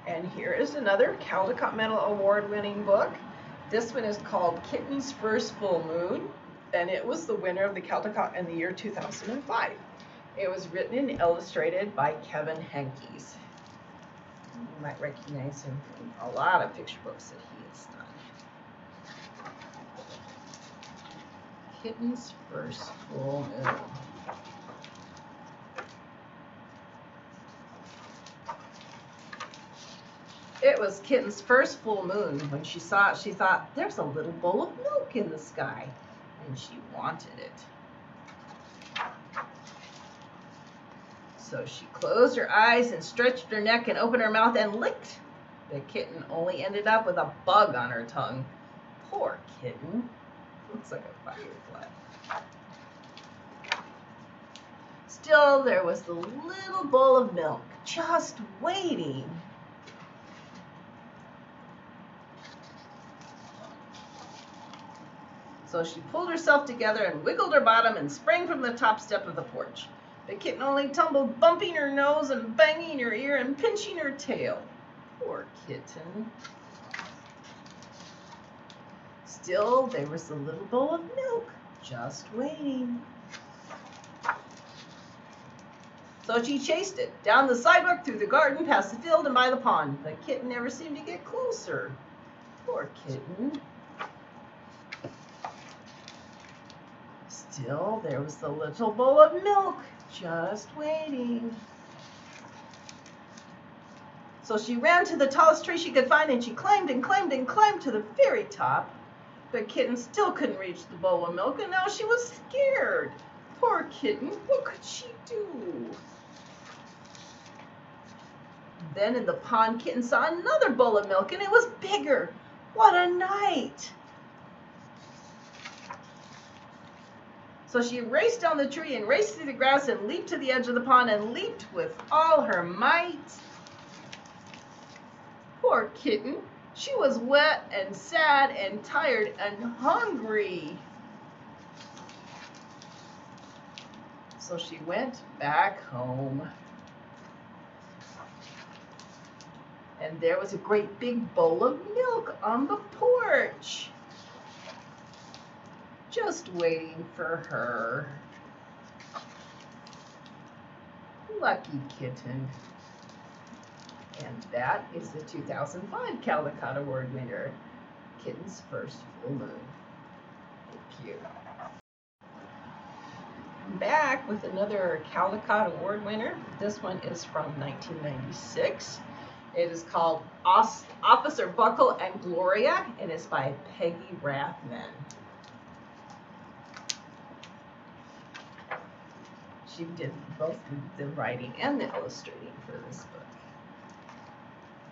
And here is another Caldecott Medal Award-winning book. This one is called Kitten's First Full Moon, and it was the winner of the Caldecott in the year 2005. It was written and illustrated by Kevin Henkes. You might recognize him from a lot of picture books that he has done. Kitten's First Full Moon. It was Kitten's first full moon. When she saw it, she thought, there's a little bowl of milk in the sky, and she wanted it. So she closed her eyes and stretched her neck and opened her mouth and licked. The kitten only ended up with a bug on her tongue. Poor kitten. Looks like a firefly. Still, there was the little bowl of milk, just waiting. So she pulled herself together and wiggled her bottom and sprang from the top step of the porch. The kitten only tumbled, bumping her nose and banging her ear and pinching her tail. Poor kitten. Still, there was a little bowl of milk, just waiting. So she chased it, down the sidewalk, through the garden, past the field, and by the pond. The kitten never seemed to get closer. Poor kitten. Still, there was the little bowl of milk, just waiting. So she ran to the tallest tree she could find, and she climbed and climbed and climbed to the very top. But kitten still couldn't reach the bowl of milk, and now she was scared. Poor kitten, what could she do? Then in the pond, kitten saw another bowl of milk, and it was bigger. What a night! So she raced down the tree and raced through the grass and leaped to the edge of the pond and leaped with all her might. Poor kitten. She was wet and sad and tired and hungry. So she went back home. And there was a great big bowl of milk on the porch, just waiting for her. Lucky kitten. And that is the 2005 Caldecott Award winner, Kitten's First Full Moon. Thank you. I'm back with another Caldecott Award winner. This one is from 1996. It is called Officer Buckle and Gloria, and it's by Peggy Rathman. She did both the writing and the illustrating for this book.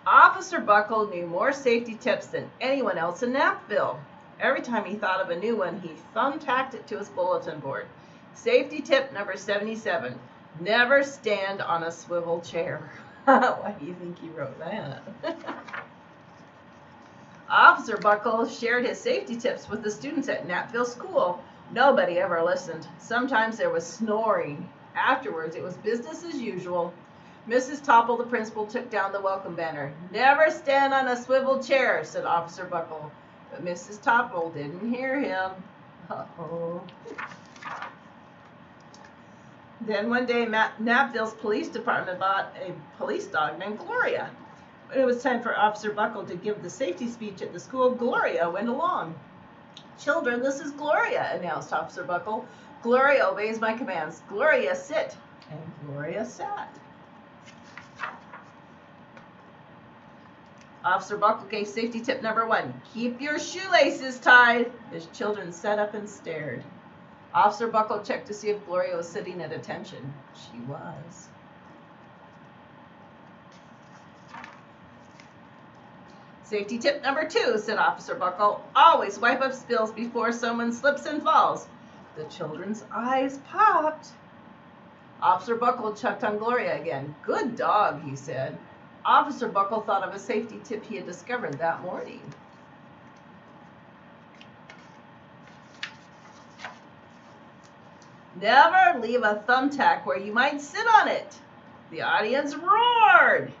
Officer Buckle knew more safety tips than anyone else in Knappville. Every time he thought of a new one, he thumbtacked it to his bulletin board. Safety tip number 77, never stand on a swivel chair. Why do you think he wrote that? Officer Buckle shared his safety tips with the students at Knappville School. Nobody ever listened. Sometimes there was snoring. Afterwards, it was business as usual. Mrs. Topple, the principal, took down the welcome banner. Never stand on a swivel chair, said Officer Buckle. But Mrs. Topple didn't hear him. Uh-oh. Then one day, Knappville's police department bought a police dog named Gloria. When it was time for Officer Buckle to give the safety speech at the school, Gloria went along. Children, this is Gloria, announced Officer Buckle. Gloria obeys my commands. Gloria, sit. And Gloria sat. Officer Buckle gave safety tip number 1. Keep your shoelaces tied. His children sat up and stared. Officer Buckle checked to see if Gloria was sitting at attention. She was. Safety tip number 2, said Officer Buckle. Always wipe up spills before someone slips and falls. The children's eyes popped. Officer Buckle checked on Gloria again. Good dog, he said. Officer Buckle thought of a safety tip he had discovered that morning. Never leave a thumbtack where you might sit on it. The audience roared.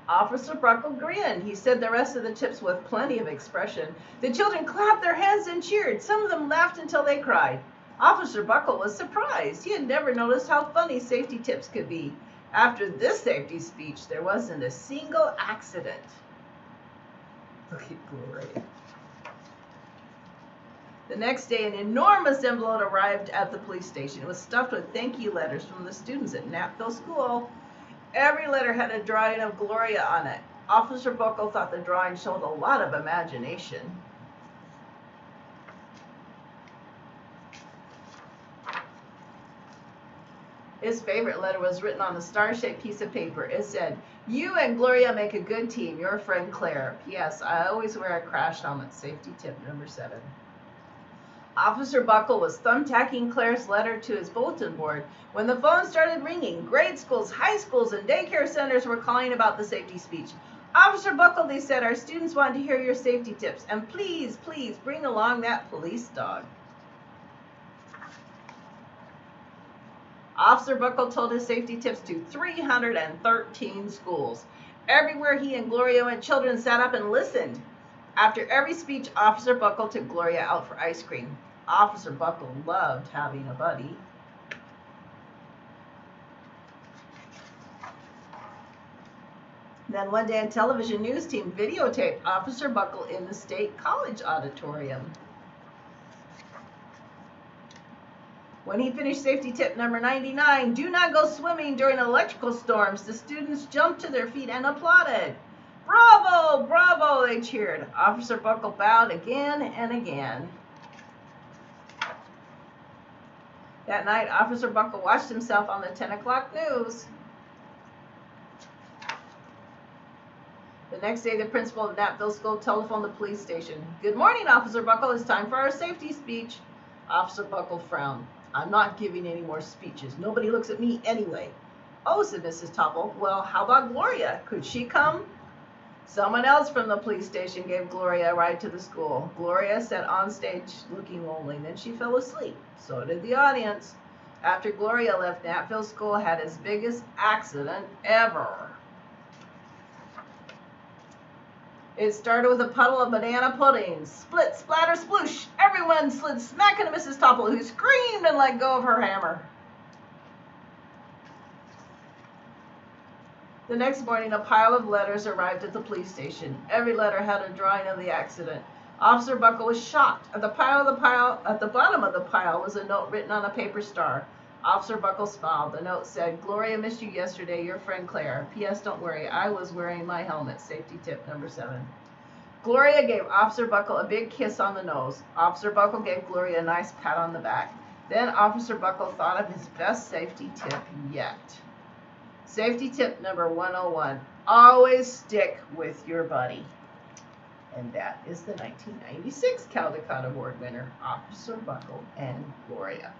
Officer Buckle grinned. He said the rest of the tips with plenty of expression. The children clapped their hands and cheered. Some of them laughed until they cried. Officer Buckle was surprised. He had never noticed how funny safety tips could be. After this safety speech, there wasn't a single accident. Look at Gloria. The next day, an enormous envelope arrived at the police station. It was stuffed with thank you letters from the students at Napville School. Every letter had a drawing of Gloria on it. Officer Buckle thought the drawing showed a lot of imagination. His favorite letter was written on a star-shaped piece of paper. It said, "You and Gloria make a good team. Your friend Claire. P.S. I always wear a crash helmet. Safety tip number 7. Officer Buckle was thumbtacking Claire's letter to his bulletin board when the phone started ringing. Grade schools, high schools, and daycare centers were calling about the safety speech. Officer Buckle, they said, our students want to hear your safety tips, and please, please bring along that police dog. Officer Buckle told his safety tips to 313 schools. Everywhere he and Gloria went, children sat up and listened. After every speech, Officer Buckle took Gloria out for ice cream. Officer Buckle loved having a buddy. Then one day, a television news team videotaped Officer Buckle in the State College auditorium. When he finished safety tip number 99, do not go swimming during electrical storms, the students jumped to their feet and applauded. Bravo, bravo, they cheered. Officer Buckle bowed again and again. That night, Officer Buckle watched himself on the 10 o'clock news. The next day, the principal of Napville School telephoned the police station. Good morning, Officer Buckle. It's time for our safety speech. Officer Buckle frowned. I'm not giving any more speeches. Nobody looks at me anyway. Oh, said Mrs. Topple. Well, how about Gloria? Could she come? Someone else from the police station gave Gloria a ride to the school. Gloria sat on stage looking lonely. Then she fell asleep. So did the audience. After Gloria left, Napville School had its biggest accident ever. It started with a puddle of banana pudding. Split, splatter, sploosh. Everyone slid smack into Mrs. Topple, who screamed and let go of her hammer. The next morning, a pile of letters arrived at the police station. Every letter had a drawing of the accident. Officer Buckle was shocked. At the bottom of the pile was a note written on a paper star. Officer Buckle smiled. The note said, Gloria missed you yesterday, your friend Claire. P.S. Don't worry, I was wearing my helmet. Safety tip number 7. Gloria gave Officer Buckle a big kiss on the nose. Officer Buckle gave Gloria a nice pat on the back. Then Officer Buckle thought of his best safety tip yet. Safety tip number 101. Always stick with your buddy. And that is the 1996 Caldecott Award winner, Officer Buckle and Gloria.